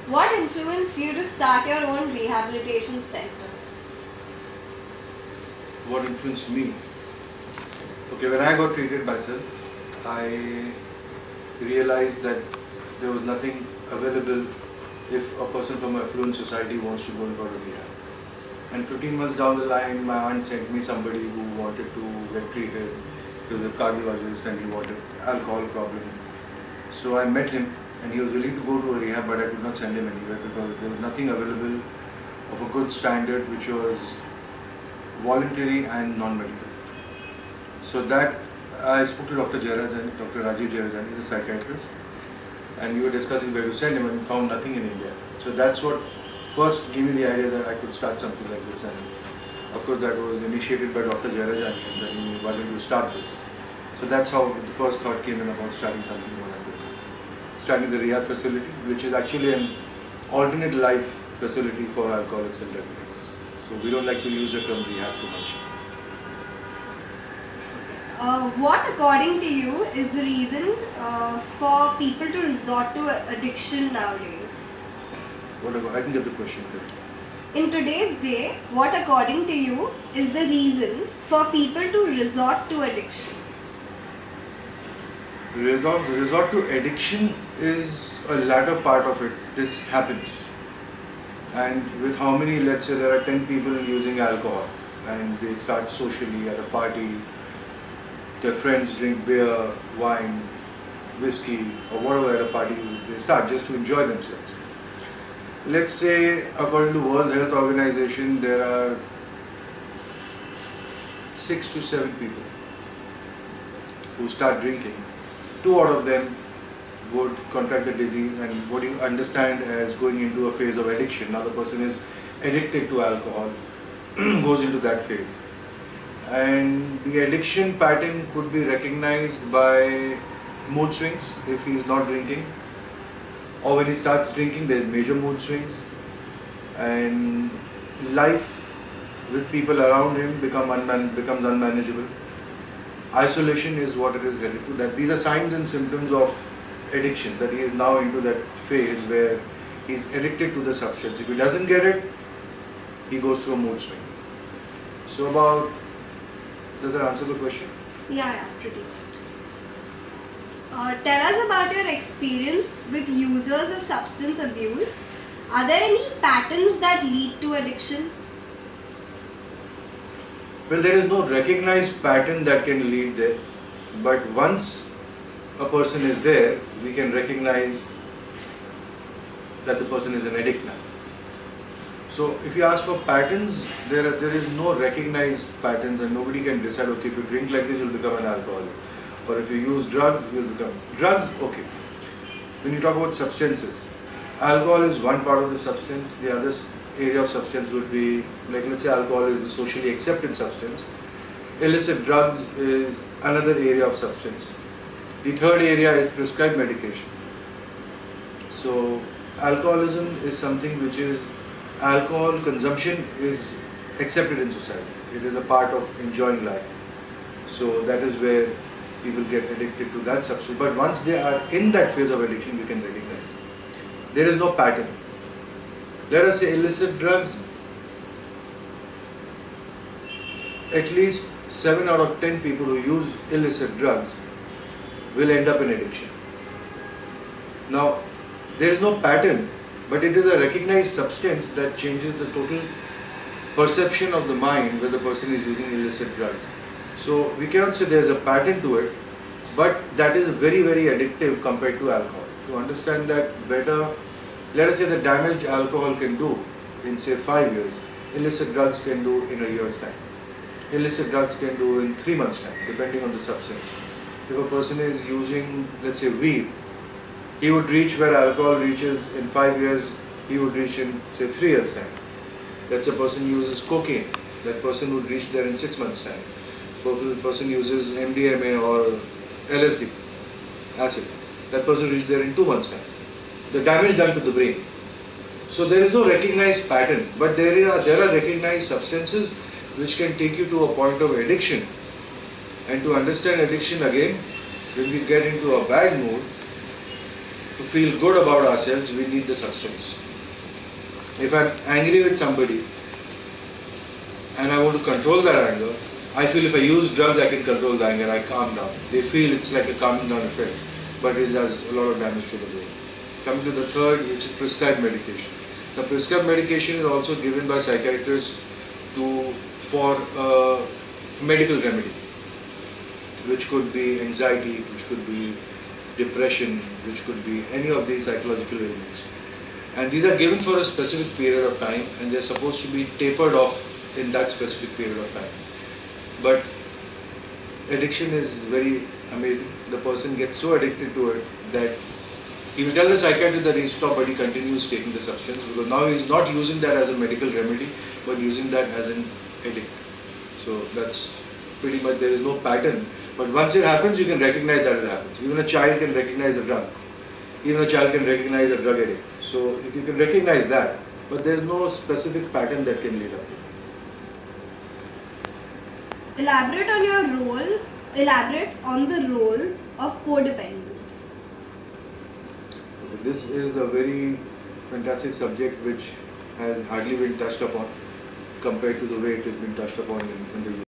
What influenced you to start your own rehabilitation center? What influenced me? Okay, when I got treated myself, I realized that there was nothing available if a person from an affluent society wants to go and go to rehab. And 15 months down the line, my aunt sent me somebody who wanted to get treated. He was a cardiologist and he wanted alcohol problem. So I met him and he was willing to go to a rehab, but I could not send him anywhere because there was nothing available of a good standard which was voluntary and non-medical. So that I spoke to Dr. Rajiv Jairajani, he's a psychiatrist, and we were discussing where to send him and found nothing in India. So that's what first gave me the idea that I could start something like this, and of course that was initiated by Dr. Jairajani and then he wanted to start this. So that's how the first thought came in about starting something more like this. Starting the rehab facility, which is actually an alternate life facility for alcoholics and diabetics. So we don't like to use the term rehab too much. What, according to you, is the reason for people to resort to addiction nowadays? Whatever, I can get the question correct. In today's day, what, according to you, is the reason for people to resort to addiction? Resort to addiction is a latter part of it. This happens. And with how many, let's say there are 10 people using alcohol and they start socially at a party, their friends drink beer, wine, whiskey or whatever at a party, they start just to enjoy themselves. Let's say according to World Health Organization there are 6 to 7 people who start drinking. 2 out of them would contract the disease and what you understand as going into a phase of addiction. Now the person is addicted to alcohol, goes into that phase. And the addiction pattern could be recognized by mood swings if he is not drinking, or when he starts drinking there are major mood swings, and life with people around him becomes unmanageable. Isolation is what it is headed to. That these are signs and symptoms of addiction, that he is now into that phase where he is addicted to the substance. If he doesn't get it, he goes through a mood swing. So does that answer the question? Yeah, pretty much. Tell us about your experience with users of substance abuse. Are there any patterns that lead to addiction? Well, there is no recognized pattern that can lead there, but once a person is there, we can recognize that the person is an addict now. So if you ask for patterns, there is no recognized patterns and nobody can decide, okay, if you drink like this, you'll become an alcoholic. Or if you use drugs, you'll become... Drugs, okay. When you talk about substances, alcohol is one part of the substance, the other area of substance would be, like let's say alcohol is a socially accepted substance, illicit drugs is another area of substance. The third area is prescribed medication. So alcoholism is something which is, alcohol consumption is accepted in society. It is a part of enjoying life. So that is where people get addicted to that substance. But once they are in that phase of addiction, we can recognize. There is no pattern. Let us say illicit drugs, at least 7 out of 10 people who use illicit drugs will end up in addiction. Now, there is no pattern, but it is a recognized substance that changes the total perception of the mind where the person is using illicit drugs. So we cannot say there is a pattern to it, but that is very, very addictive compared to alcohol. To understand that better, let us say the damage alcohol can do in say 5 years, illicit drugs can do in a year's time. Illicit drugs can do in 3 months' time, depending on the substance. If a person is using, let's say, weed, he would reach where alcohol reaches in 5 years, he would reach in say 3 years' time. Let's say a person uses cocaine, that person would reach there in 6 months' time. If a person uses MDMA or LSD, acid, that person reach there in 2 months' time. The damage done to the brain. So there is no recognized pattern, but there are recognized substances which can take you to a point of addiction. And to understand addiction again, when we get into a bad mood, to feel good about ourselves, we need the substance. If I'm angry with somebody and I want to control that anger, I feel if I use drugs, I can control the anger, I calm down. They feel it's like a calming down effect, but it does a lot of damage to the brain. Coming to the third, which is prescribed medication. The prescribed medication is also given by psychiatrists for medical remedy, which could be anxiety, which could be depression, which could be any of these psychological ailments. And these are given for a specific period of time, and they're supposed to be tapered off in that specific period of time. But addiction is very amazing. The person gets so addicted to it that he will tell the psychiatrist that he's stopped, but he continues taking the substance because now he's not using that as a medical remedy, but using that as an addict. So that's pretty much, there is no pattern. But once it happens, you can recognize that it happens. Even a child can recognize a drug. Even a child can recognize a drug addict. So if you can recognize that, but there is no specific pattern that can lead up to it. Elaborate on the role of codependence. Okay, this is a very fantastic subject which has hardly been touched upon compared to the way it has been touched upon in the